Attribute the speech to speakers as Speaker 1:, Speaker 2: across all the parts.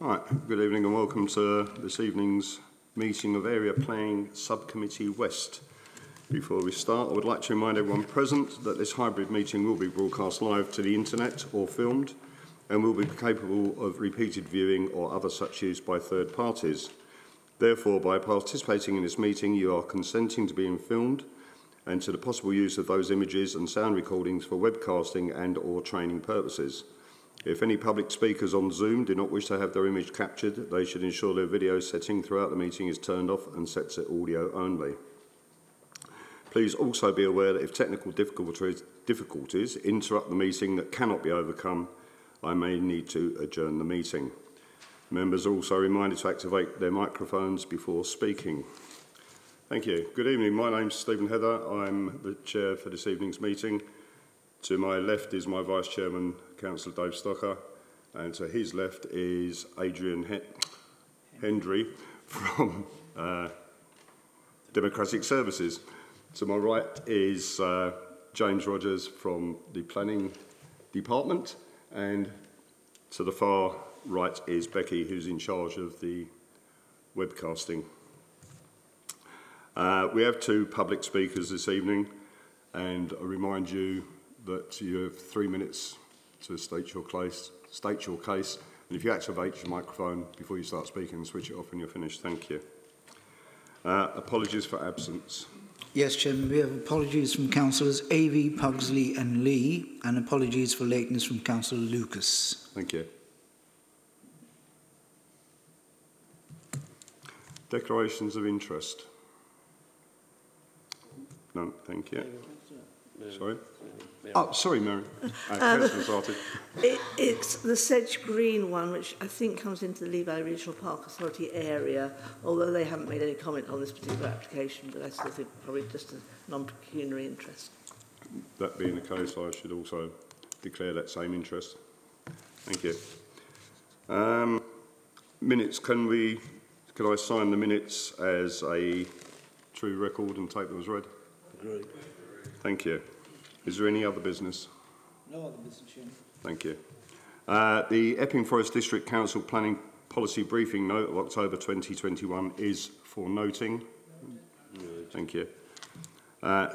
Speaker 1: Right, good evening and welcome to this evening's meeting of Area Planning Subcommittee West. Before we start, I would like to remind everyone present that this hybrid meeting will be broadcast live to the internet or filmed and will be capable of repeated viewing or other such use by third parties. Therefore, by participating in this meeting, you are consenting to being filmed and to the possible use of those images and sound recordings for webcasting and or training purposes. If any public speakers on Zoom do not wish to have their image captured, they should ensure their video setting throughout the meeting is turned off and set to audio only. Please also be aware that if technical difficulties interrupt the meeting that cannot be overcome, I may need to adjourn the meeting. Members are also reminded to activate their microphones before speaking. Thank you. Good evening. My name's Stephen Heather. I'm the chair for this evening's meeting. To my left is my Vice Chairman, Councillor Dave Stocker, and to his left is Adrian Hendry from Democratic Services. To my right is James Rogers from the Planning Department, and to the far right is Becky, who's in charge of the webcasting. We have two public speakers this evening, and I remind you that you have 3 minutes to state your case, and if you activate your microphone before you start speaking, switch it off when you're finished. Thank you. Apologies for absence.
Speaker 2: Yes, Chairman, we have apologies from Councillors Avey, Pugsley and Lee, and apologies for lateness from Councillor Lucas.
Speaker 1: Thank you. Declarations of interest. No, thank you. Sorry? Oh, sorry, Mary.
Speaker 3: It's the Sedge Green one, which I think comes into the Lee Valley Regional Park Authority area, although they haven't made any comment on this particular application, but I still think probably just a non-pecuniary interest.
Speaker 1: That being the case, I should also declare that same interest. Thank you. Minutes, can I sign the minutes as a true record and take them as read?
Speaker 2: Agreed.
Speaker 1: Thank you. Is there any other business?
Speaker 2: No other business, Chairman.
Speaker 1: Thank you. The Epping Forest District Council Planning Policy Briefing Note of October 2021 is for noting. Thank you.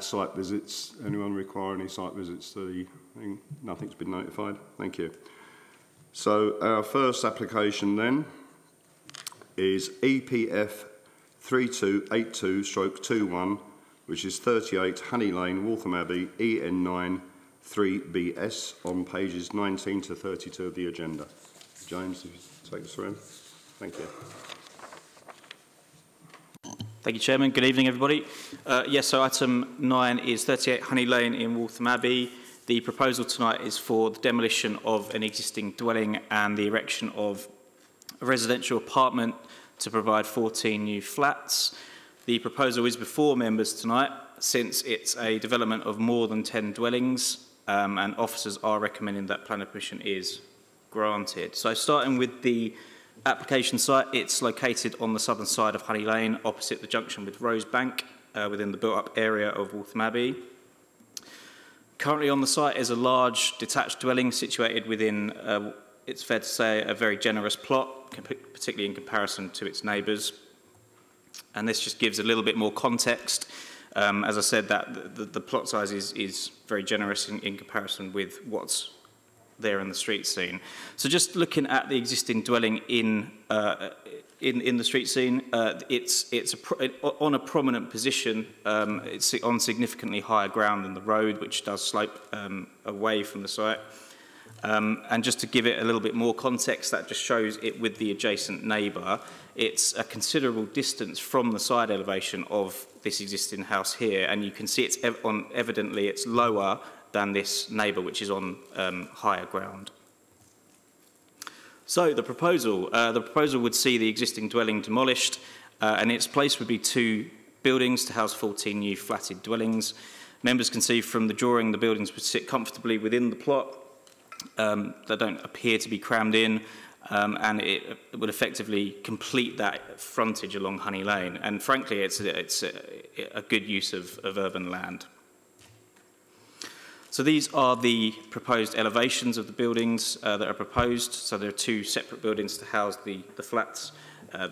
Speaker 1: Site visits. Anyone require any site visits to the thing? Nothing's been notified. Thank you. So our first application then is EPF 3282/21, which is 38 Honey Lane, Waltham Abbey, EN9 3BS, on pages 19 to 32 of the agenda. James, if you take us through. Thank you.
Speaker 4: Thank you, Chairman. Good evening, everybody. Yes, so item 9 is 38 Honey Lane in Waltham Abbey. The proposal tonight is for the demolition of an existing dwelling and the erection of a residential apartment to provide 14 new flats. The proposal is before members tonight since it's a development of more than 10 dwellings and officers are recommending that planning permission is granted. So starting with the application site, it's located on the southern side of Honey Lane opposite the junction with Rosebank within the built-up area of Waltham Abbey. Currently on the site is a large detached dwelling situated within, it's fair to say, a very generous plot, particularly in comparison to its neighbours. And this just gives a little bit more context. As I said, that the plot size is very generous in comparison with what's there in the street scene. So just looking at the existing dwelling in the street scene, it's on a prominent position. It's on significantly higher ground than the road, which does slope away from the site. And just to give it a little bit more context, that just shows it with the adjacent neighbour. It's a considerable distance from the side elevation of this existing house here, and you can see it's evidently it's lower than this neighbour, which is on higher ground. So the proposal would see the existing dwelling demolished, and its place would be 2 buildings to house 14 new flatted dwellings. Members can see from the drawing the buildings would sit comfortably within the plot. They don't appear to be crammed in, and it would effectively complete that frontage along Honey Lane. And frankly, it's a good use of urban land. So these are the proposed elevations of the buildings that are proposed. So there are two separate buildings to house the flats.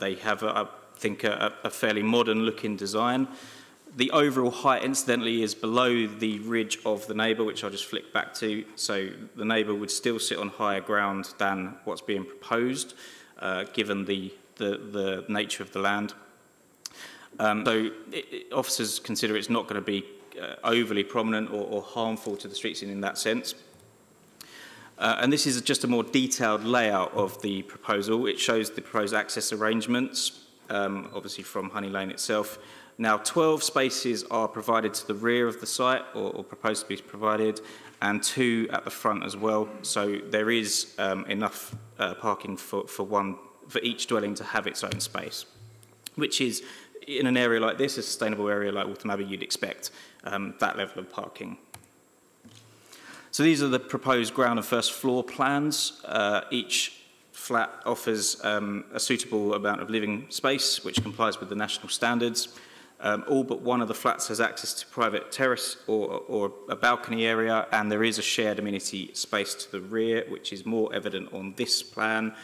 Speaker 4: They have, I think, a fairly modern looking design. The overall height, incidentally, is below the ridge of the neighbour, which I'll just flick back to. So the neighbour would still sit on higher ground than what's being proposed, given the nature of the land. Officers consider it's not going to be overly prominent or harmful to the street scene in that sense. And this is just a more detailed layout of the proposal. It shows the proposed access arrangements, obviously from Honey Lane itself. Now, 12 spaces are provided to the rear of the site, or proposed to be provided, and 2 at the front as well. So there is enough parking for each dwelling to have its own space, which is, in an area like this, a sustainable area like Waltham Abbey, you'd expect that level of parking. So these are the proposed ground and first floor plans. Each flat offers a suitable amount of living space, which complies with the national standards. All but one of the flats has access to private terrace or a balcony area, and there is a shared amenity space to the rear, which is more evident on this plan.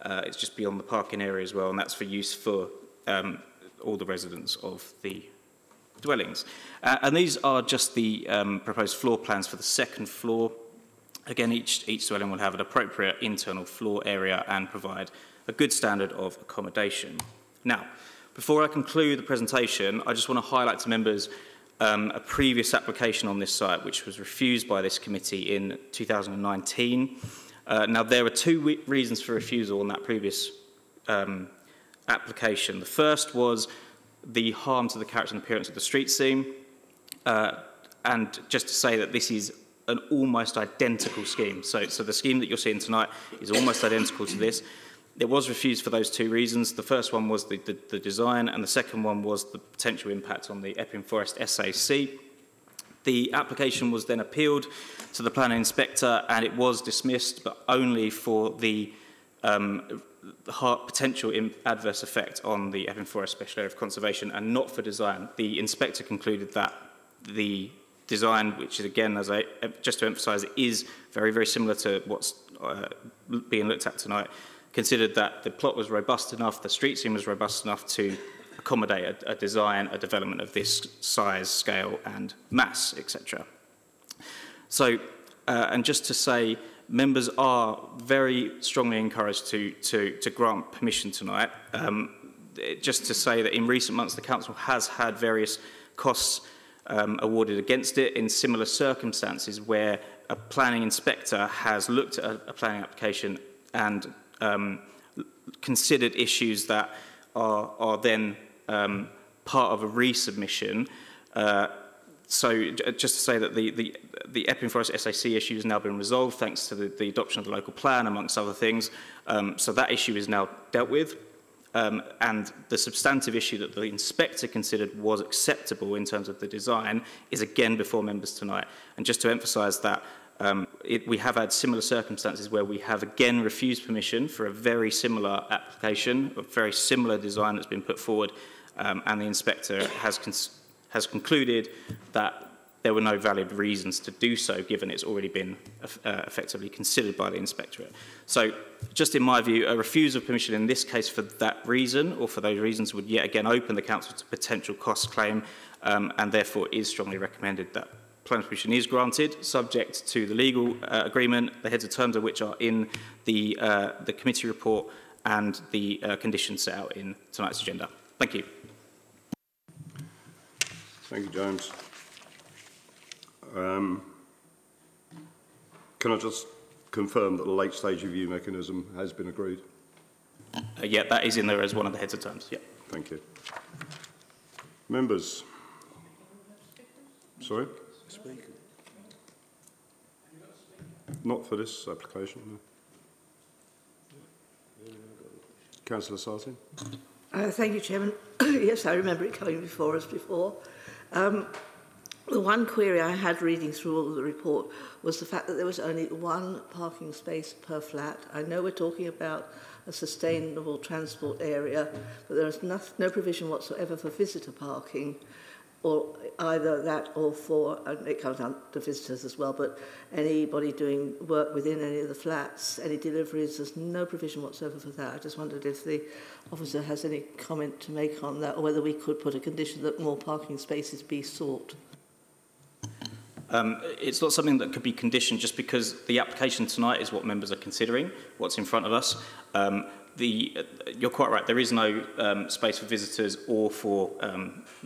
Speaker 4: It's just beyond the parking area as well, and that's for use for all the residents of the dwellings. And these are just the proposed floor plans for the second floor. Again, each dwelling will have an appropriate internal floor area and provide a good standard of accommodation. Now, before I conclude the presentation, I just want to highlight to members a previous application on this site, which was refused by this committee in 2019. Now, there were 2 reasons for refusal on that previous application. The first was the harm to the character and appearance of the street scene. And just to say that this is an almost identical scheme. So the scheme that you're seeing tonight is almost identical to this. It was refused for those 2 reasons. The first one was the design, and the second one was the potential impact on the Epping Forest SAC. The application was then appealed to the planning inspector, and it was dismissed, but only for the potential adverse effect on the Epping Forest Special Area of Conservation, and not for design. The inspector concluded that the design, which is, again, just to emphasise, is very, very similar to what's being looked at tonight, considered that the plot was robust enough, the street scene was robust enough to accommodate a design, a development of this size, scale and mass, etc. So, and just to say, members are very strongly encouraged to grant permission tonight. Just to say that in recent months the council has had various costs awarded against it in similar circumstances where a planning inspector has looked at a planning application and considered issues that are then part of a resubmission. So just to say that the Epping Forest SAC issue has now been resolved thanks to the adoption of the local plan, amongst other things. So that issue is now dealt with. And the substantive issue that the inspector considered was acceptable in terms of the design is again before members tonight. And just to emphasise that we have had similar circumstances where we have again refused permission for a very similar application, a very similar design that's been put forward, and the inspector has concluded that there were no valid reasons to do so, given it's already been effectively considered by the inspectorate. So, just in my view, a refusal of permission in this case for that reason, or for those reasons, would yet again open the council to potential cost claim, and therefore is strongly recommended that planning permission is granted, subject to the legal agreement, the heads of terms of which are in the committee report and the conditions set out in tonight's agenda. Thank you.
Speaker 1: Thank you, James. Can I just confirm that the late stage review mechanism has been agreed?
Speaker 4: Yeah, that is in there as one of the heads of terms. Yeah.
Speaker 1: Thank you. Members? Sorry? Not for this application, no. Councillor Sartin?
Speaker 3: Thank you, Chairman. Yes, I remember it coming before us before. The one query I had reading through all of the report was the fact that there was only one parking space per flat. I know we're talking about a sustainable transport area, but there is no provision whatsoever for visitor parking. or either that or for, and it comes down to visitors as well, but anybody doing work within any of the flats, any deliveries, there's no provision whatsoever for that. I just wondered if the officer has any comment to make on that, or whether we could put a condition that more parking spaces be sought.
Speaker 4: It's not something that could be conditioned just because the application tonight is what members are considering, what's in front of us. You're quite right, there is no space for visitors or for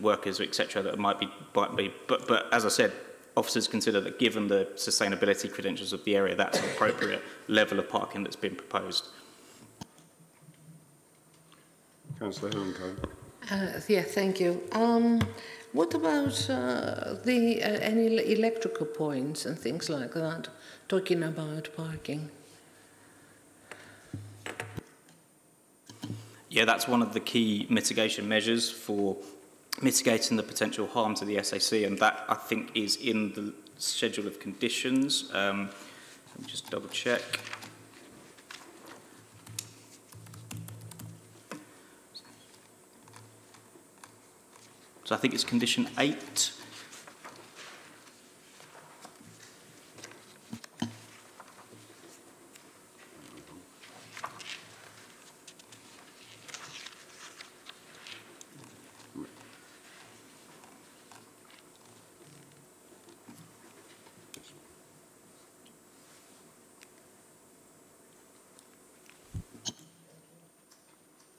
Speaker 4: workers, etc. that might be, but as I said, officers consider that given the sustainability credentials of the area, that's an appropriate level of parking that's been proposed.
Speaker 1: Councillor Hillencoe.
Speaker 5: Yeah, thank you. What about any electrical points and things like that? Talking about parking.
Speaker 4: Yeah, that's one of the key mitigation measures for mitigating the potential harm to the SAC, and that, I think, is in the schedule of conditions. Let me just double check. So I think it's condition 8.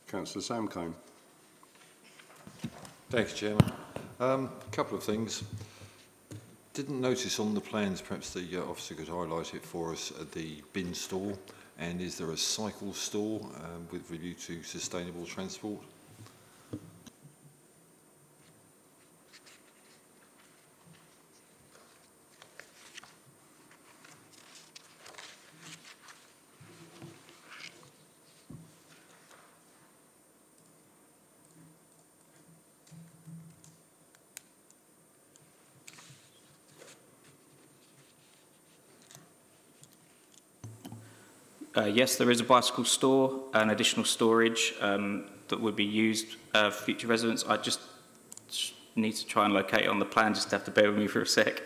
Speaker 1: Councillor Samcombe.
Speaker 6: Thanks, Chairman. A couple of things. Didn't notice on the plans, perhaps the officer could highlight it for us, the bin store, and is there a cycle store with review to sustainable transport?
Speaker 4: Yes, there is a bicycle store and additional storage that would be used for future residents. I just need to try and locate it on the plan, just have to bear with me for a sec.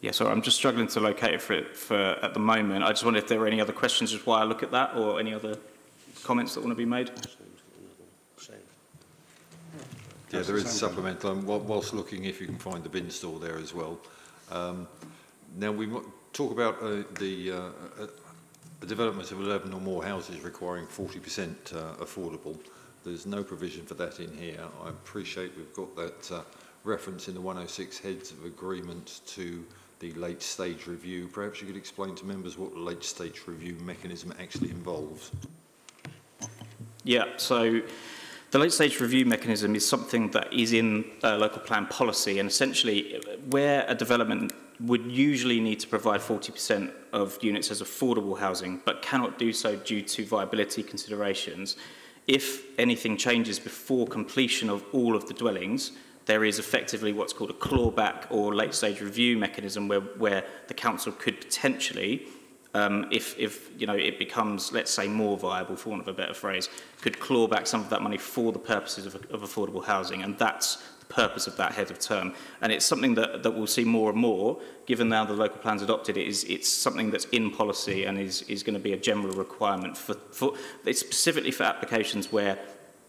Speaker 4: Yeah, sorry, I'm just struggling to locate it for at the moment. I just wonder if there are any other questions just while I look at that, or any other comments that want to be made.
Speaker 6: Yeah, there is a supplemental. Whilst looking, if you can find the bin store there as well. Now we talk about the development of 11 or more houses requiring 40% affordable. There's no provision for that in here. I appreciate we've got that reference in the 106 heads of agreement to the late stage review. Perhaps you could explain to members what the late stage review mechanism actually involves.
Speaker 4: Yeah, so the late stage review mechanism is something that is in local plan policy, and essentially where a development would usually need to provide 40% of units as affordable housing but cannot do so due to viability considerations, if anything changes before completion of all of the dwellings, there is effectively what's called a clawback or late stage review mechanism where the council could potentially, if you know, it becomes, let's say, more viable, for want of a better phrase, could claw back some of that money for the purposes of affordable housing, and that's the purpose of that head of term. And it's something that we'll see more and more, given now the local plan's adopted. It's something that's in policy and is going to be a general requirement it's specifically for applications where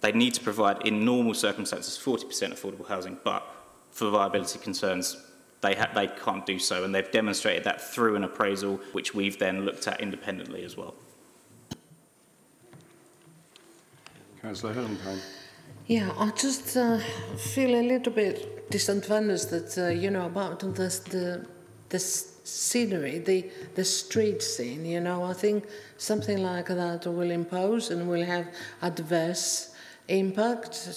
Speaker 4: they need to provide, in normal circumstances, 40% affordable housing, but for viability concerns, they can't do so, and they've demonstrated that through an appraisal, which we've then looked at independently as well.
Speaker 1: Councillor Hillencoe.
Speaker 5: Yeah, I just feel a little bit disadvantaged that, you know, about this scenery, the street scene, you know. I think something like that will impose and will have adverse impact.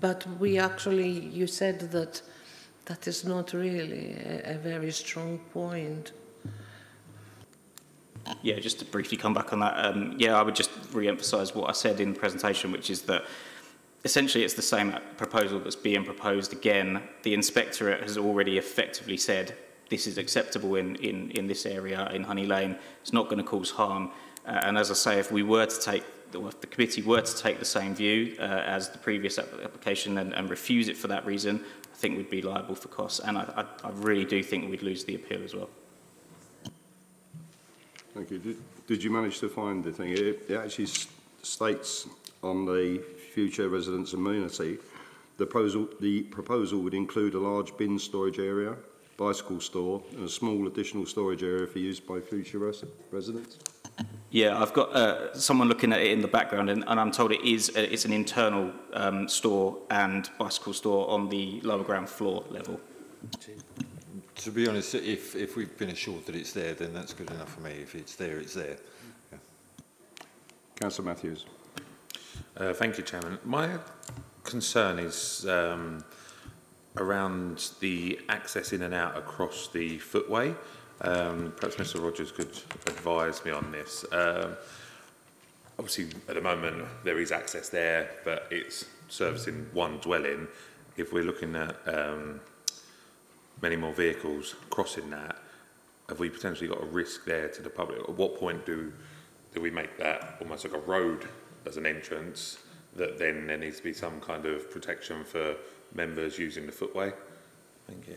Speaker 5: But we actually, you said that that is not really a very strong point.
Speaker 4: Yeah, just to briefly come back on that, yeah, I would just re-emphasise what I said in the presentation, which is that essentially it's the same proposal that's being proposed again. The inspectorate has already effectively said this is acceptable in this area, in Honey Lane. It's not going to cause harm. And as I say, if we were to take, or if the committee were to take the same view as the previous application and refuse it for that reason, I think we'd be liable for costs. And I really do think we'd lose the appeal as well. Thank you.
Speaker 1: Did you manage to find the thing? It actually states on the future residents amenity, the proposal would include a large bin storage area, bicycle store, and a small additional storage area for use by future residents.
Speaker 4: Yeah, I've got someone looking at it in the background, and I'm told it's an internal store and bicycle store on the lower ground floor level.
Speaker 6: To be honest, if we've been assured that it's there, then that's good enough for me. If it's there, it's there. Yeah.
Speaker 1: Councillor Matthews.
Speaker 7: Thank you, Chairman. My concern is around the access in and out across the footway. Perhaps Mr. Rogers could advise me on this. Obviously, at the moment, there is access there, but it's servicing one dwelling. If we're looking at many more vehicles crossing that, have we potentially got a risk there to the public? At what point do we make that almost like a road as an entrance, that then there needs to be some kind of protection for members using the footway? Thank you.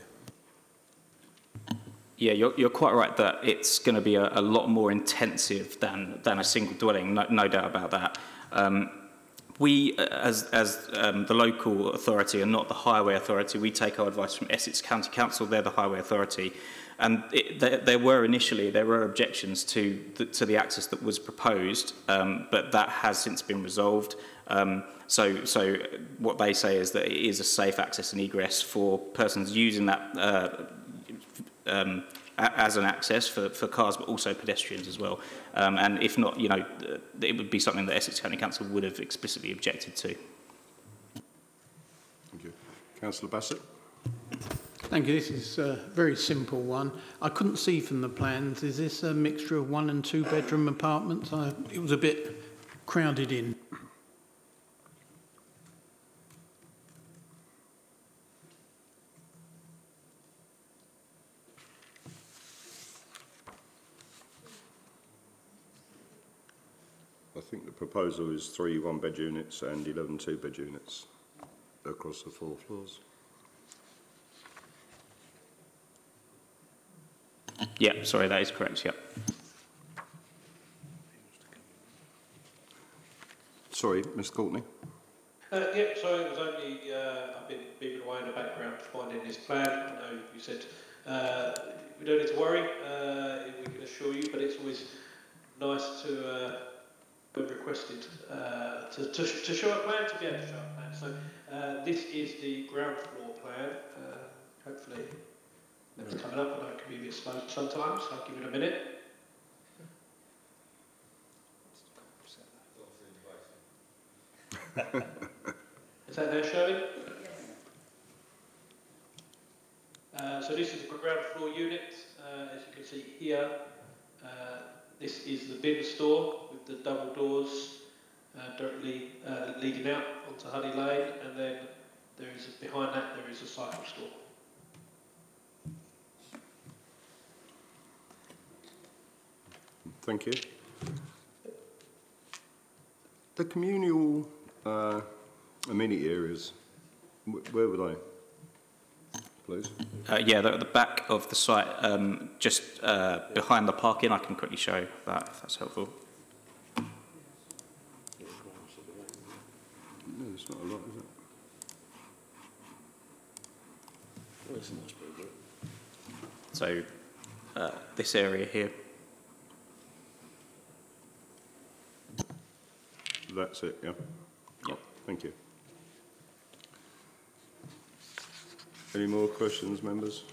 Speaker 4: Yeah, you're quite right that it's going to be a lot more intensive than a single dwelling, no doubt about that. We, as the local authority and not the highway authority, we take our advice from Essex County Council. They're the highway authority, and there were objections to the access that was proposed, but that has since been resolved. So what they say is that it is a safe access and egress for persons using that as an access for cars, but also pedestrians as well. And if not, it would be something that Essex County Council would have explicitly objected to.
Speaker 1: Thank you. Councillor Bassett.
Speaker 8: Thank you. This is a very simple one. I couldn't see from the plans, is this a mixture of 1 and 2 bedroom apartments? It was a bit crowded in.
Speaker 1: I think the proposal is 3 one-bed units and 11 two-bed units across the 4 floors.
Speaker 4: Yeah, sorry, that is correct, yeah.
Speaker 1: Sorry, Mr. Courtney.
Speaker 9: Yeah, so it was only, I've been beeping away in the background finding this plan. I know you said we don't need to worry, we can assure you, but it's always nice to be requested to show a plan, to be able to show a plan. So this is the ground floor plan. Hopefully, it's coming up. I know it can be a bit slow sometimes, so I'll give it a minute. Is that now showing? So this is the ground floor unit. As you can see here, this is the bin store with the double doors directly leading out onto Honey Lane, and then there is behind that there is a cycle store.
Speaker 1: Thank you. The communal amenity areas, where were they, please?
Speaker 4: Yeah, they're at the back of the site, just behind the parking. I can quickly show that, if that's helpful.
Speaker 1: No, it's not a lot, is it?
Speaker 4: So this area here.
Speaker 1: That's it, yeah?
Speaker 4: Yep.
Speaker 1: Thank you. Any more questions, members?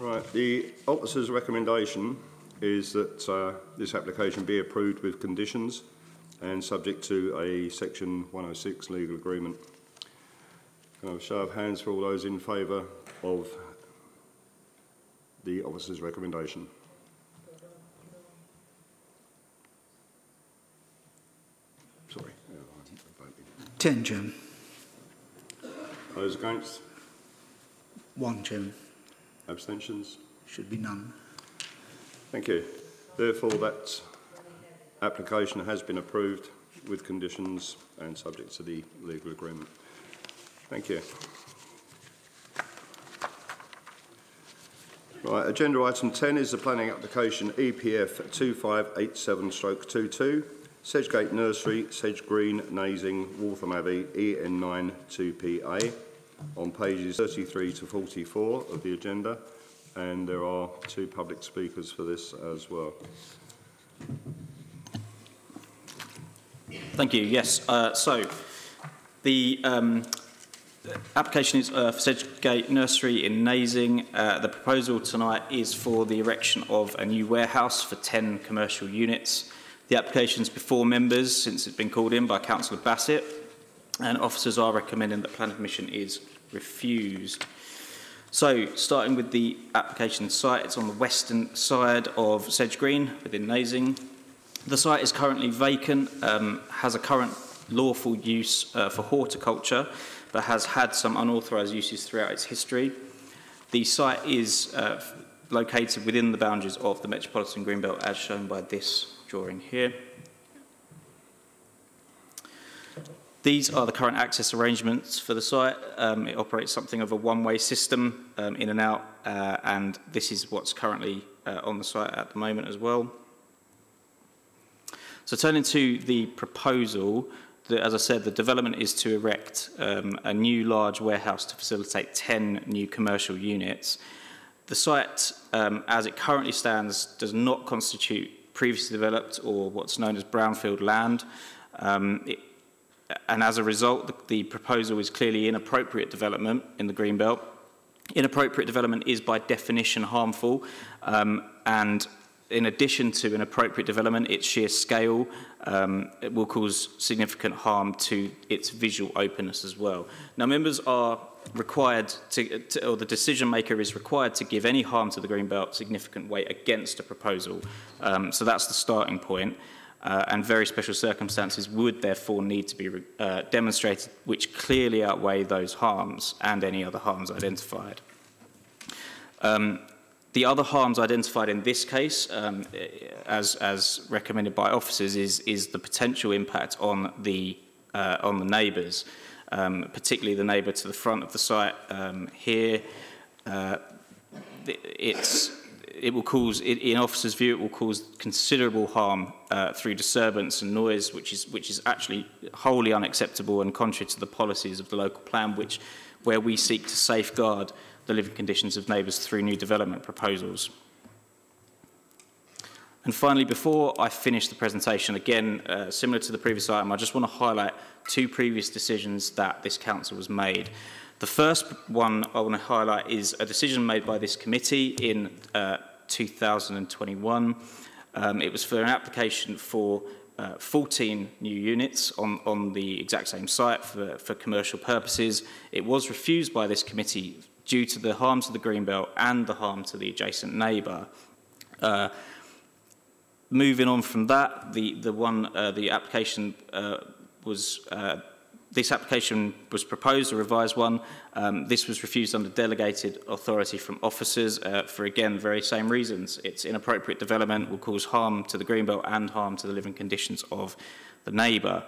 Speaker 1: Right, the officer's recommendation is that this application be approved with conditions and subject to a Section 106 legal agreement. Can I have a show of hands for all those in favour of the officer's recommendation? Sorry.
Speaker 2: 10, Chairman.
Speaker 1: Those against?
Speaker 2: 1, Chairman.
Speaker 1: Abstentions?
Speaker 2: Should be none.
Speaker 1: Thank you. Therefore, that application has been approved with conditions and subject to the legal agreement. Thank you. Right, agenda item 10 is the planning application EPF 2587/22, Sedgegate Nursery, Sedge Green, Nazing, Waltham Abbey, EN9 2PA, on pages 33 to 44 of the agenda, and there are 2 public speakers for this as well.
Speaker 4: Thank you. Yes. So the application is for Sedgegate Nursery in Nazing. The proposal tonight is for the erection of a new warehouse for 10 commercial units. The application is before members since it's been called in by Councillor Bassett, and officers are recommending that planning permission is refused. So, starting with the application site, it's on the western side of Sedge Green within Nazing. The site is currently vacant, has a current lawful use for horticulture, but has had some unauthorised uses throughout its history. The site is located within the boundaries of the Metropolitan Greenbelt as shown by this drawing here. These are the current access arrangements for the site. It operates something of a one-way system in and out, and this is what's currently on the site at the moment as well. So turning to the proposal, as I said, the development is to erect a new large warehouse to facilitate 10 new commercial units. The site, as it currently stands, does not constitute previously developed or what's known as brownfield land. And as a result, the proposal is clearly inappropriate development in the Greenbelt. Inappropriate development is by definition harmful, and in addition to inappropriate development, its sheer scale it will cause significant harm to its visual openness as well. Now, members are required or the decision maker is required to give any harm to the Greenbelt significant weight against a proposal. So that's the starting point. And very special circumstances would therefore need to be demonstrated which clearly outweigh those harms and any other harms identified. The other harms identified in this case, as recommended by officers, is the potential impact on the neighbours, particularly the neighbour to the front of the site here. It will cause, in officers' view, it will cause considerable harm through disturbance and noise, which is actually wholly unacceptable and contrary to the policies of the local plan, where we seek to safeguard the living conditions of neighbours through new development proposals. And finally, before I finish the presentation, again, similar to the previous item, I just want to highlight 2 previous decisions that this council has made. The first one I want to highlight is a decision made by this committee in 2021. It was for an application for 14 new units on the exact same site for commercial purposes. It was refused by this committee due to the harm to the Greenbelt and the harm to the adjacent neighbour. Moving on from that, the application was this application was proposed, a revised one. This was refused under delegated authority from officers for, again, the very same reasons. Its inappropriate development will cause harm to the Greenbelt and harm to the living conditions of the neighbour.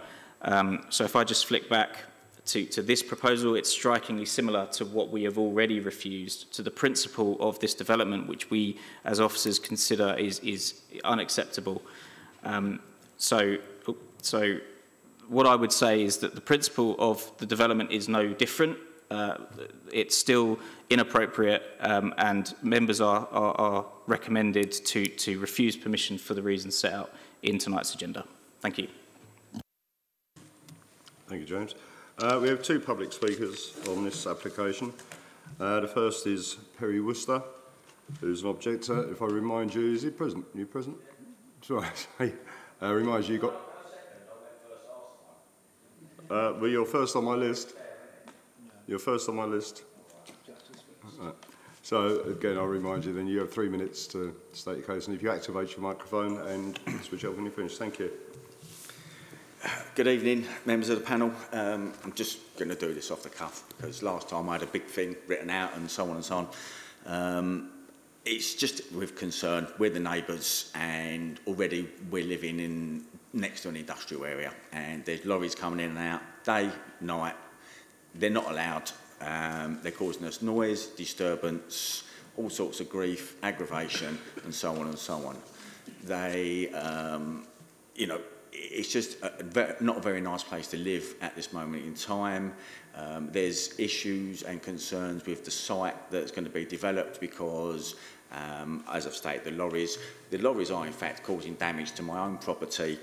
Speaker 4: So if I just flick back to this proposal, it's strikingly similar to what we have already refused, to the principle of this development, which we as officers consider is unacceptable. So what I would say is that the principle of the development is no different. It's still inappropriate, and members are recommended to refuse permission for the reasons set out in tonight's agenda. Thank you.
Speaker 1: Thank you, James. We have 2 public speakers on this application. The first is Perry Worcester. Who's an objector? If I remind you, is he present? You present? Sorry, remind you, got... well, you're first on my list. You're first on my list. So, again, I'll remind you then you have 3 minutes to state your case, and if you activate your microphone and switch off when you're finished. Thank you.
Speaker 10: Good evening, members of the panel. I'm just going to do this off the cuff because last time I had a big thing written out and so on and so on. It's just with concern. We're the neighbours and already we're living in next to an industrial area and there's lorries coming in and out day, night. They're not allowed. They're causing us noise, disturbance, all sorts of grief, aggravation and so on and so on. They, you know, it's just not a very nice place to live at this moment in time. There's issues and concerns with the site that's going to be developed because, as I've stated, the lorries are in fact causing damage to my own property.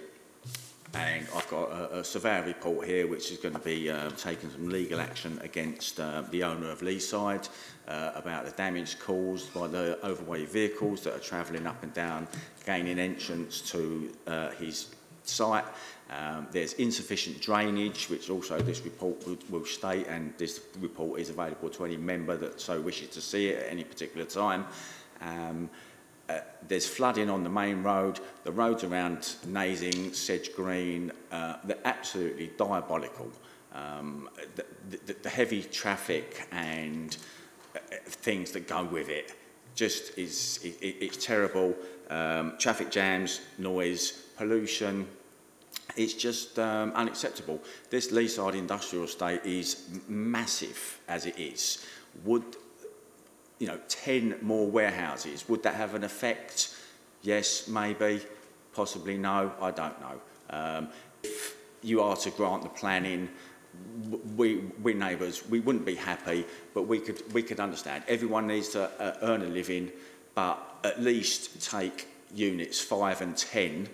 Speaker 10: And I've got a surveyor report here which is going to be taking some legal action against the owner of Leaside about the damage caused by the overweight vehicles that are travelling up and down, gaining entrance to his site. There's insufficient drainage, which also this report will state, and this report is available to any member that so wishes to see it at any particular time. There's flooding on the main road. The roads around Nasing, Sedge Green, they're absolutely diabolical. The heavy traffic and things that go with it just it's terrible. Traffic jams, noise, pollution. It's just unacceptable. This Leaside industrial estate is massive as it is. Would, you know, 10 more warehouses, would that have an effect? Yes, maybe, possibly no, I don't know. If you are to grant the planning, we neighbours, we wouldn't be happy, but we could understand. Everyone needs to earn a living, but at least take units 5 and 10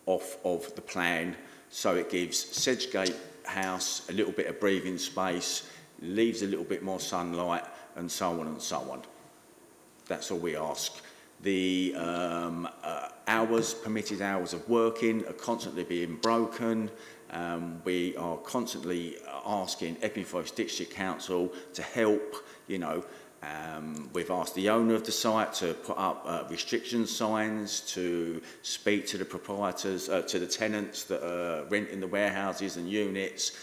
Speaker 10: off of the plan, so it gives Sedgegate House a little bit of breathing space, leaves a little bit more sunlight, and so on and so on. That's all we ask. The permitted hours of working are constantly being broken. We are constantly asking Epping Forest District Council to help, you know. We've asked the owner of the site to put up restriction signs, to speak to the proprietors, to the tenants that are renting the warehouses and units.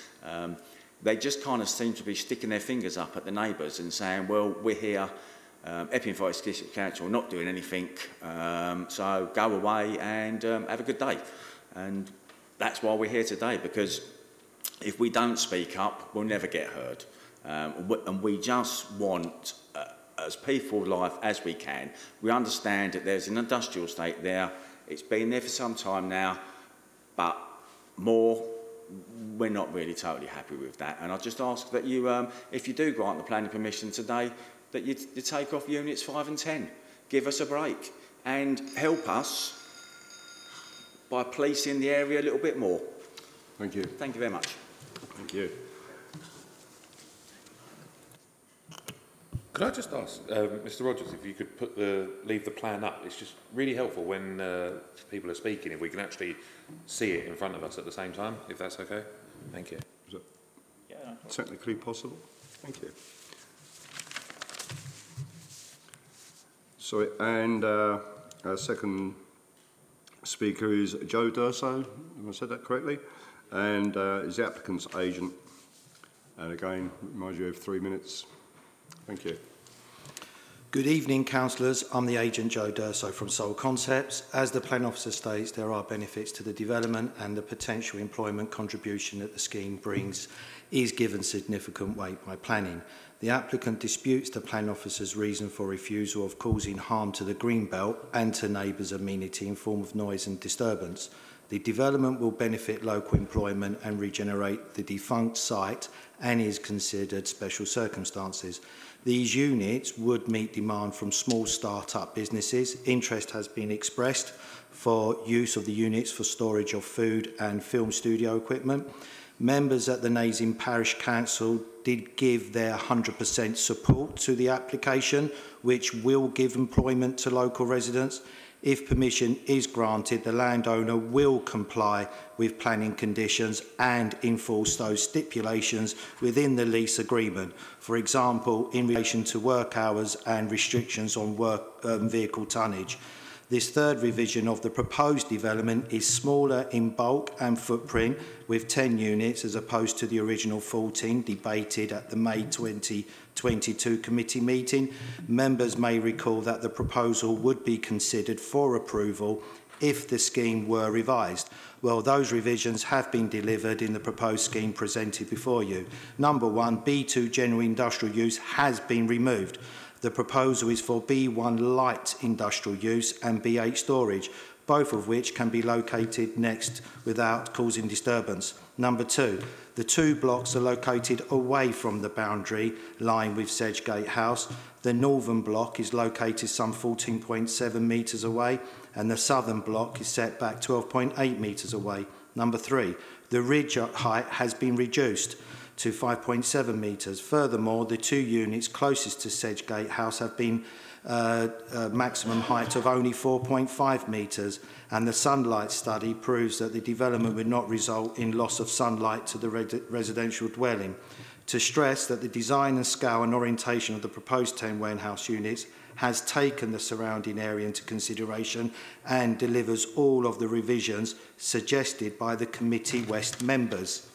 Speaker 10: They just kind of seem to be sticking their fingers up at the neighbours and saying, well, we're here, Epping Forest District Council, not doing anything, so go away and have a good day. And that's why we're here today, because if we don't speak up, we'll never get heard. And we just want, as peaceful life as we can. We understand that there's an industrial estate there. It's been there for some time now, but we're not really totally happy with that. And I just ask that you, if you do grant the planning permission today, that you take off units 5 and 10. Give us a break and help us by policing the area a little bit more.
Speaker 1: Thank you.
Speaker 10: Thank you very much.
Speaker 1: Thank you.
Speaker 7: Could I just ask, Mr. Rogers, if you could leave the plan up? It's just really helpful when people are speaking, if we can actually see it in front of us at the same time, if that's okay. Thank you.
Speaker 1: Is that technically possible? Thank you. Sorry, and our second speaker is Joe Durso, have I said that correctly? And is the applicant's agent. And again, remind you of 3 minutes. Thank you.
Speaker 11: Good evening, councillors. I'm the agent Joe Durso from Soul Concepts. As the plan officer states, there are benefits to the development, and the potential employment contribution that the scheme brings is given significant weight by planning. The applicant disputes the plan officer's reason for refusal of causing harm to the green belt and to neighbours' amenity in form of noise and disturbance. The development will benefit local employment and regenerate the defunct site and is considered special circumstances. These units would meet demand from small start-up businesses. Interest has been expressed for use of the units for storage of food and film studio equipment. Members at the Nazim Parish Council did give their 100% support to the application, which will give employment to local residents. If permission is granted, the landowner will comply with planning conditions and enforce those stipulations within the lease agreement. For example, in relation to work hours and restrictions on vehicle tonnage. This third revision of the proposed development is smaller in bulk and footprint, with 10 units as opposed to the original 14 debated at the May 2022 committee meeting. Members may recall that the proposal would be considered for approval if the scheme were revised. Well, those revisions have been delivered in the proposed scheme presented before you. Number 1, B2 general industrial use has been removed. The proposal is for B1 light industrial use and B8 storage, both of which can be located next without causing disturbance. Number 2, the 2 blocks are located away from the boundary line with Sedgegate House. The northern block is located some 14.7 metres away, and the southern block is set back 12.8 metres away. Number 3, the ridge height has been reduced to 5.7 metres. Furthermore, the 2 units closest to Sedgegate House have been a maximum height of only 4.5 metres, and the sunlight study proves that the development would not result in loss of sunlight to the residential dwelling. To stress that the design and scale and orientation of the proposed 10 warehouse units has taken the surrounding area into consideration and delivers all of the revisions suggested by the Committee West members.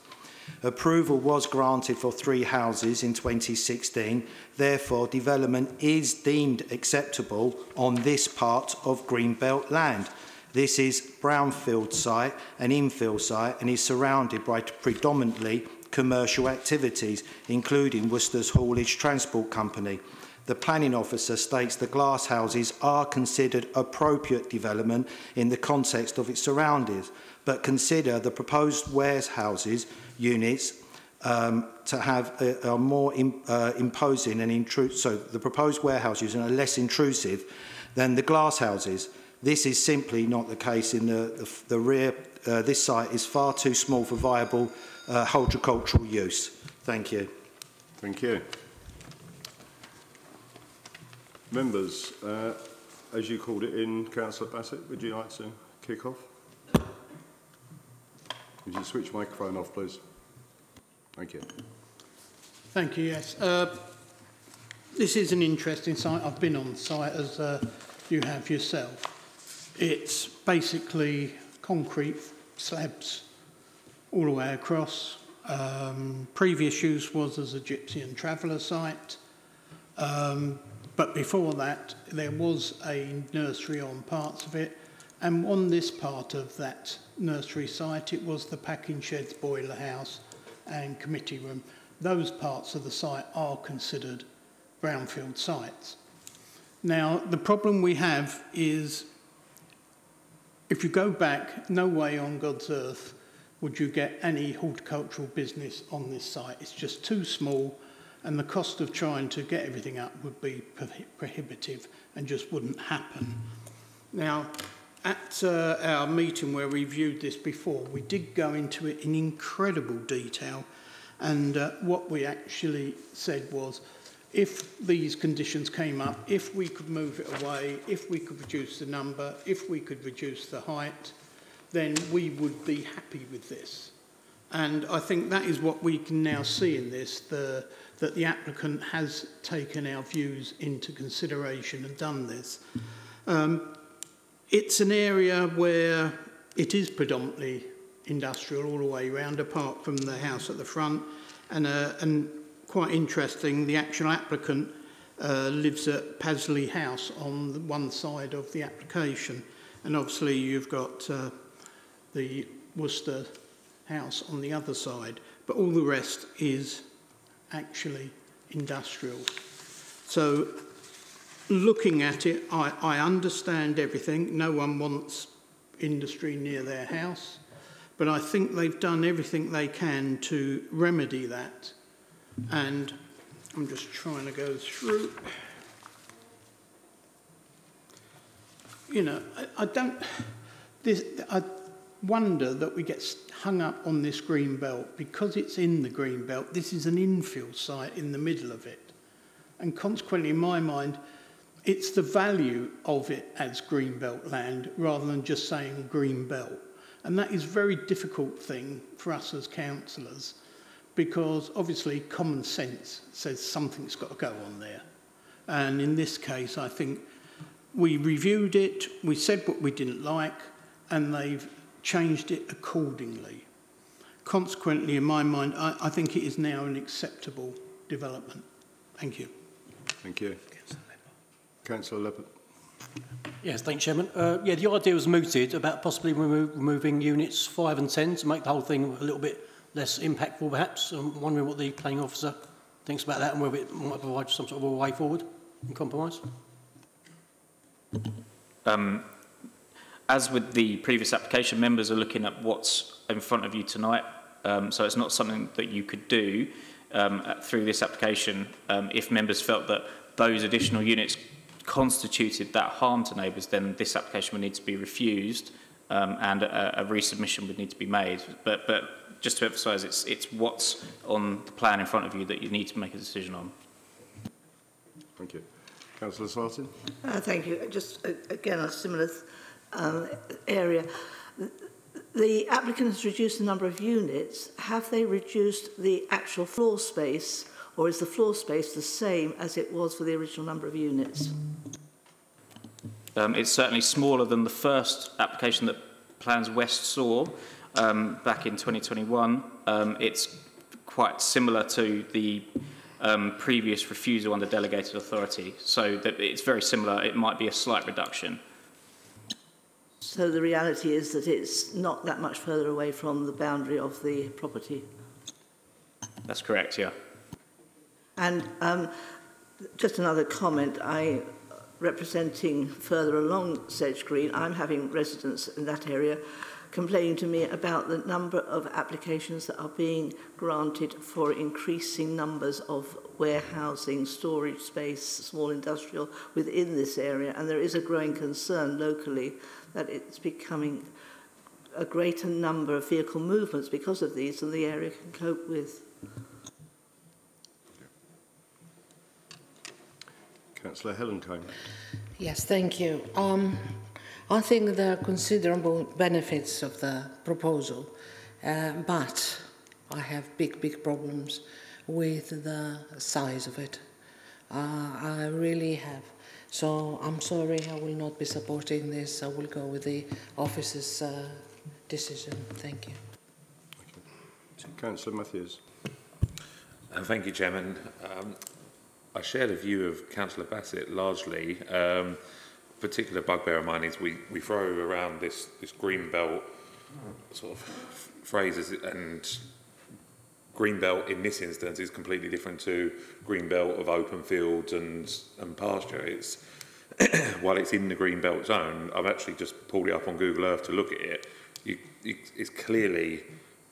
Speaker 11: Approval was granted for 3 houses in 2016, therefore development is deemed acceptable on this part of Greenbelt land. This is brownfield site, an infill site, and is surrounded by predominantly commercial activities, including Worcester's Haulage Transport Company. The planning officer states the glass houses are considered appropriate development in the context of its surroundings, but consider the proposed warehouses units to have are more imposing and intrusive. So the proposed warehouse units are less intrusive than the glass houses. This is simply not the case in the rear. This site is far too small for viable horticultural use. Thank you.
Speaker 1: Thank you. Members, as you called it in, Councillor Bassett, would you like to kick off? Would you switch your microphone off, please? Thank you.
Speaker 8: Thank you, yes. This is an interesting site. I've been on site as you have yourself. It's basically concrete slabs all the way across. Previous use was as a gypsy and traveller site. But before that, there was a nursery on parts of it. And on this part of that nursery site, it was the packing sheds, boiler house and committee room. Those parts of the site are considered brownfield sites. Now, the problem we have is, if you go back, no way on God's earth would you get any horticultural business on this site. It's just too small, and the cost of trying to get everything up would be prohibitive and just wouldn't happen. Now, at our meeting where we viewed this before, we did go into it in incredible detail, and what we actually said was, if these conditions came up, if we could move it away, if we could reduce the number, if we could reduce the height, then we would be happy with this. And I think that is what we can now see in this, that the applicant has taken our views into consideration and done this. It's an area where it is predominantly industrial all the way around, apart from the house at the front. And quite interesting, the actual applicant lives at Pasley House on the one side of the application. And obviously you've got the Worcester House on the other side. But all the rest is actually industrial. So looking at it, I understand everything. No one wants industry near their house, but I think they've done everything they can to remedy that. And I'm just trying to go through. You know, wonder that we get hung up on this green belt because it's in the green belt. This is an infill site in the middle of it. And consequently, in my mind, it's the value of it as green belt land rather than just saying green belt. And that is a very difficult thing for us as councillors because obviously common sense says something's got to go on there. And in this case, I think we reviewed it, we said what we didn't like, and they've changed it accordingly. Consequently, in my mind, I think it is now an acceptable development. Thank you.
Speaker 1: Thank you. Councillor Leppard.
Speaker 12: Yes, thanks, Chairman. Yeah, the idea was mooted about possibly removing units 5 and 10 to make the whole thing a little bit less impactful, perhaps. I'm wondering what the planning officer thinks about that and whether it might provide some sort of a way forward and compromise.
Speaker 4: As with the previous application, members are looking at what's in front of you tonight, so it's not something that you could do through this application if members felt that those additional units constituted that harm to neighbours, then this application would need to be refused and a resubmission would need to be made. But just to emphasise, it's what's on the plan in front of you that you need to make a decision on.
Speaker 1: Thank you. Councillor Sartin.
Speaker 3: Thank you. Just again, a similar area. The applicant has reduced the number of units. Have they reduced the actual floor space, or is the floor space the same as it was for the original number of units?
Speaker 4: It's certainly smaller than the first application that Plans West saw back in 2021. It's quite similar to the previous refusal under delegated authority, so that it's very similar. It might be a slight reduction.
Speaker 3: So the reality is that it's not that much further away from the boundary of the property.
Speaker 4: That's correct, yeah.
Speaker 3: And just another comment, representing further along Sedge Green, I'm having residents in that area complaining to me about the number of applications that are being granted for increasing numbers of warehousing, storage space, small industrial within this area. And there is a growing concern locally that it's becoming a greater number of vehicle movements because of these than the area can cope with.
Speaker 1: Councillor Helen Cone.
Speaker 5: Yes, thank you. I think there are considerable benefits of the proposal, but I have big problems with the size of it. I really have. So I'm sorry, I will not be supporting this. I will go with the officer's decision. Thank you.
Speaker 1: Councillor Matthews.
Speaker 7: Thank you, Chairman. I share the view of Councillor Bassett largely. Particular bugbear of mine is we throw around this green belt sort of phrases, and green belt in this instance is completely different to green belt of open fields and pasture. It's while it's in the green belt zone, I've actually just pulled it up on Google Earth to look at it. It's clearly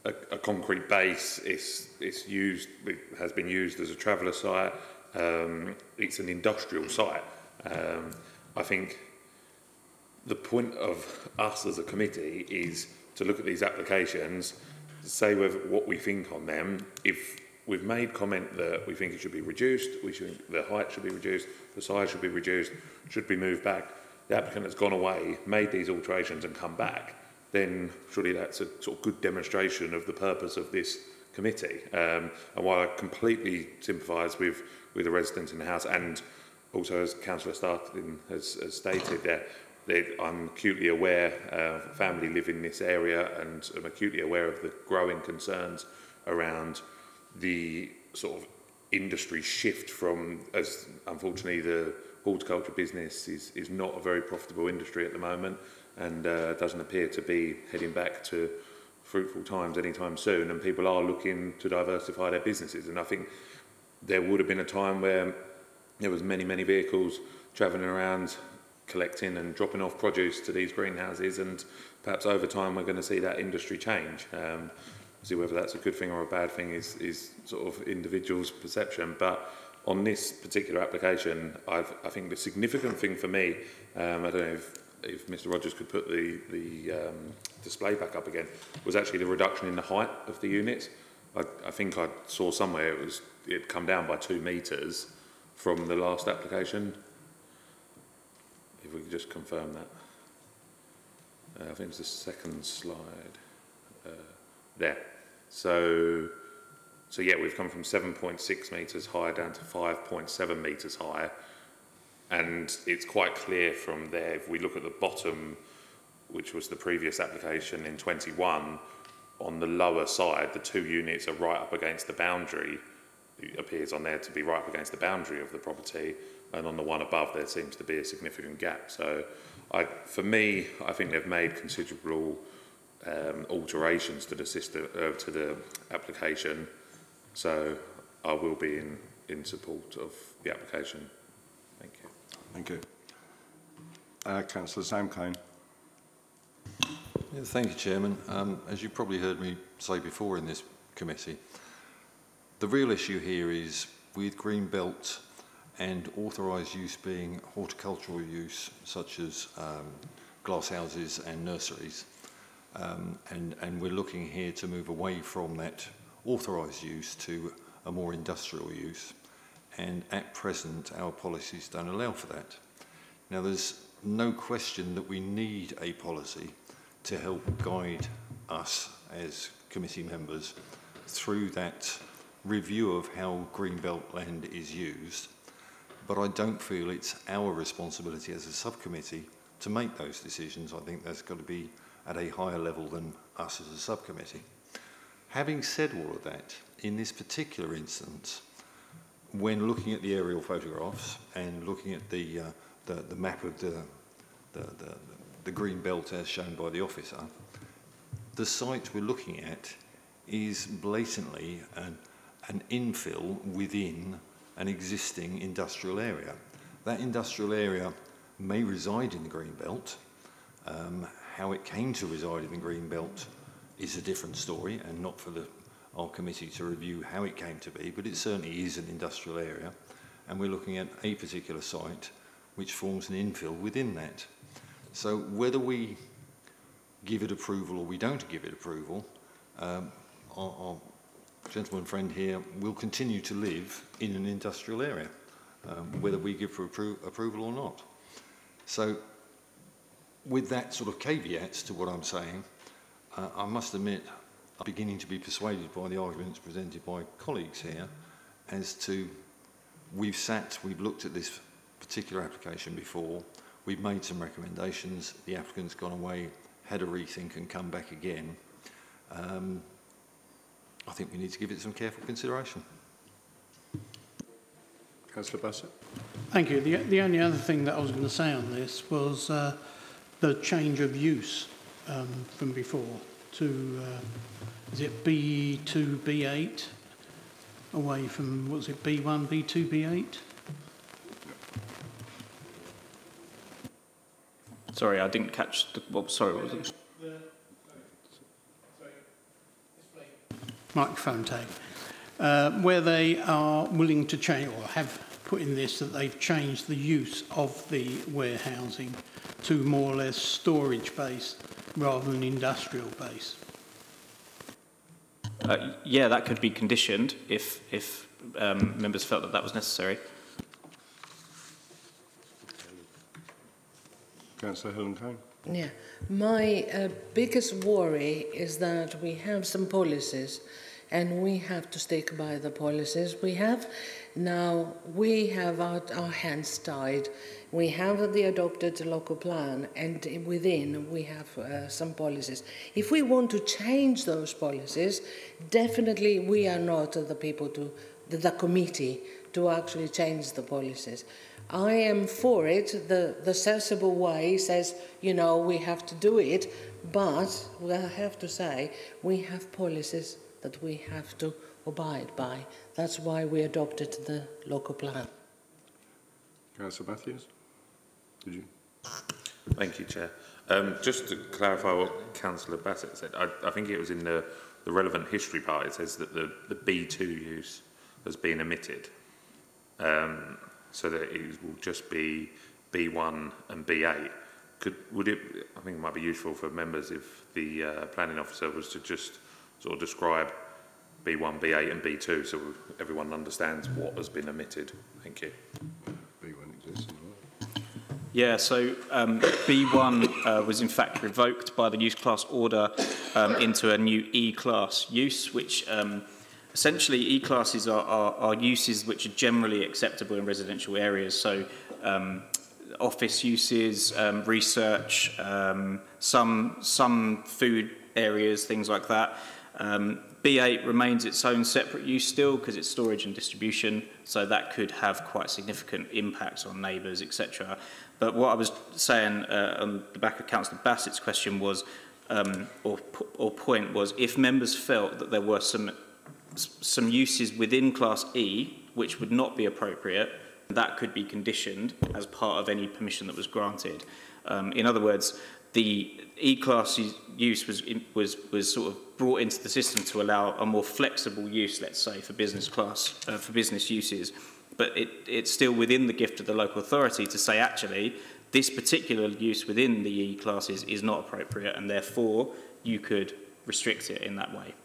Speaker 7: a concrete base. It's used. It has been used as a traveller site. It's an industrial site. I think the point of us as a committee is to look at these applications, say what we think on them. If we've made comment that we think it should be reduced, the height should be reduced, the size should be reduced, should be moved back, the applicant has gone away, made these alterations and come back, then surely that's a sort of good demonstration of the purpose of this committee. And while I completely sympathise with the residents in the house, and also, as Councillor Startin has stated, I'm acutely aware, family live in this area, and I'm acutely aware of the growing concerns around the sort of industry shift from, as unfortunately the horticulture business is not a very profitable industry at the moment, and doesn't appear to be heading back to fruitful times anytime soon, and people are looking to diversify their businesses. And I think there would have been a time where there was many vehicles travelling around collecting and dropping off produce to these greenhouses, and perhaps over time we're going to see that industry change. See whether that's a good thing or a bad thing is sort of individuals' perception, but on this particular application I think the significant thing for me, I don't know if if Mr. Rogers could put the display back up again, was actually the reduction in the height of the units. I think I saw somewhere it come down by 2 metres from the last application. If we could just confirm that. I think it's the second slide. There. So yeah, we've come from 7.6 metres high down to 5.7 metres high. And it's quite clear from there, if we look at the bottom, which was the previous application in 21, on the lower side, the 2 units are right up against the boundary. It appears on there to be right up against the boundary of the property, and on the one above there seems to be a significant gap. So for me, I think they've made considerable alterations to the system, to the application. So I will be in support of the application. Thank you.
Speaker 1: Thank you. Councillor Sam Cane.
Speaker 6: Yeah, thank you, Chairman. As you probably heard me say before in this committee, the real issue here is with green belt and authorised use being horticultural use, such as glass houses and nurseries, and we're looking here to move away from that authorised use to a more industrial use, and at present our policies don't allow for that. Now, there's no question that we need a policy to help guide us as committee members through that review of how greenbelt land is used, but I don't feel it's our responsibility as a subcommittee to make those decisions. I think that's got to be at a higher level than us as a subcommittee. Having said all of that, in this particular instance, when looking at the aerial photographs and looking at the map of the green belt as shown by the officer, the site we're looking at is blatantly an infill within an existing industrial area. That industrial area may reside in the green belt. How it came to reside in the green belt is a different story, and not for our committee to review how it came to be, but it certainly is an industrial area, and we're looking at a particular site which forms an infill within that. So whether we give it approval or we don't give it approval, our gentleman friend here will continue to live in an industrial area, whether we give for approval or not. So with that sort of caveats to what I'm saying, I must admit I'm beginning to be persuaded by the arguments presented by colleagues here as to we've looked at this particular application before, we've made some recommendations, the applicant's gone away, had a rethink and come back again. I think we need to give it some careful consideration.
Speaker 1: Councillor Bassett.
Speaker 8: Thank you. The only other thing that I was going to say on this was the change of use from before to, is it B2, B8, away from, what was it, B1, B2, B8?
Speaker 4: Sorry, I didn't catch the... Well, sorry, what was it?
Speaker 8: Microphone tag. Where they are willing to change, or have put in this, that they've changed the use of the warehousing to more or less storage base rather than industrial base.
Speaker 4: Yeah, that could be conditioned if members felt that that was necessary.
Speaker 1: Councillor Helen Cane.
Speaker 5: Yeah, my biggest worry is that we have some policies and we have to stick by the policies we have. Now, we have our hands tied. We have the adopted local plan, and within we have some policies. If we want to change those policies, definitely we are not the people the committee to actually change the policies. I am for it. The sensible way says, you know, we have to do it, but I have to say we have policies that we have to abide by. That's why we adopted the local plan.
Speaker 1: Councillor Matthews, did you?
Speaker 7: Thank you, Chair. Just to clarify what Councillor Bassett said, I think it was in the relevant history part, it says that the B2 use has been omitted, so that it will just be B1 and B8. would it? I think it might be useful for members if the planning officer was to just sort of describe B1, B8 and B2 so everyone understands what has been omitted. Thank you.
Speaker 1: B1 exists.
Speaker 4: Yeah, so B1 was in fact revoked by the use class order into a new E-class use, which essentially E-classes are uses which are generally acceptable in residential areas. So office uses, research, some food areas, things like that. B8 remains its own separate use still because it's storage and distribution, so that could have quite significant impacts on neighbours, etc. But what I was saying on the back of Councillor Bassett's question was, or point was, if members felt that there were some uses within Class E which would not be appropriate, that could be conditioned as part of any permission that was granted. In other words, the E-class use was sort of brought into the system to allow a more flexible use, let's say, for business class, for business uses. But it's still within the gift of the local authority to say, actually, this particular use within the E-classes is not appropriate, and therefore you could restrict it in that way.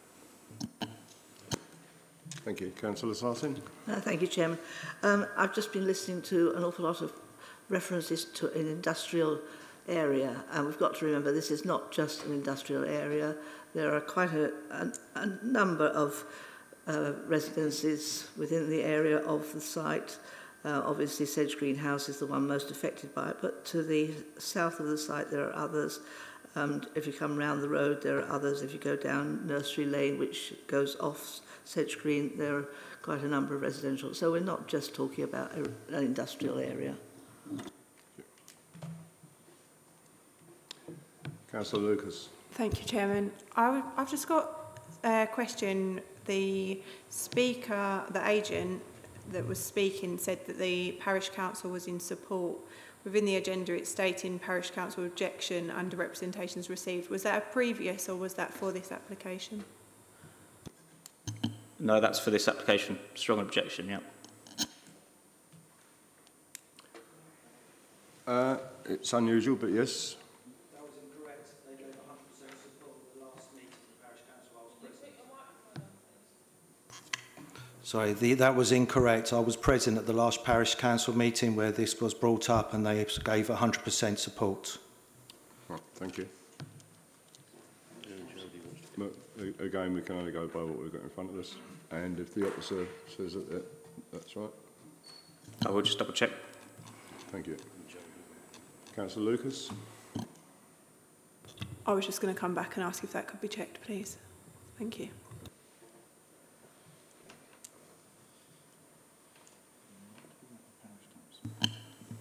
Speaker 1: Thank you. Councillor Sartin.
Speaker 3: Thank you, Chairman. I've just been listening to an awful lot of references to an industrial area, and we've got to remember this is not just an industrial area. There are quite a number of residences within the area of the site. Obviously, Sedge Green House is the one most affected by it, but to the south of the site there are others. If you come round the road, there are others. If you go down Nursery Lane, which goes off Sedge Green, there are quite a number of residential. So we're not just talking about an industrial area.
Speaker 1: Councillor Lucas.
Speaker 13: Thank you, Chairman. I've just got a question. The speaker, the agent that was speaking, said that the parish council was in support. Within the agenda, it's stating parish council objection under representations received. Was that a previous or was that for this application?
Speaker 4: No, that's for this application. Strong objection, yeah.
Speaker 1: It's unusual, but yes.
Speaker 11: That was incorrect. They gave 100% support at the last meeting of the parish council. I was present. Sorry, that was incorrect. I was present at the last parish council meeting where this was brought up and they gave 100% support.
Speaker 1: Right, thank you. But again, we can only go by what we've got in front of us. And if the officer says that that's right.
Speaker 4: I will just double check.
Speaker 1: Thank you. Councillor Lucas.
Speaker 13: I was just going to come back and ask if that could be checked, please. Thank you.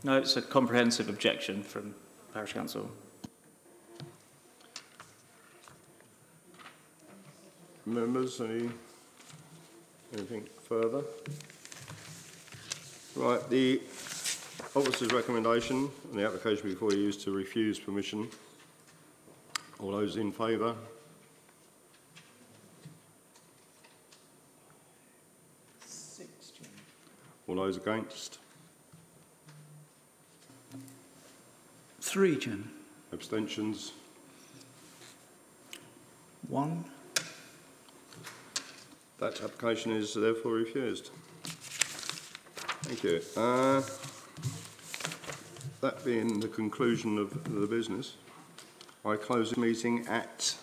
Speaker 4: No, it's a comprehensive objection from Parish Council.
Speaker 1: Members, anything further? Right, the officer's recommendation and the application before you is to refuse permission. All those in favour? All those against?
Speaker 2: 3, Chairman.
Speaker 1: Abstentions?
Speaker 2: 1.
Speaker 1: That application is therefore refused. Thank you. That being the conclusion of the business, I close the meeting at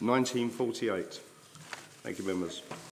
Speaker 1: 19:48. Thank you, members.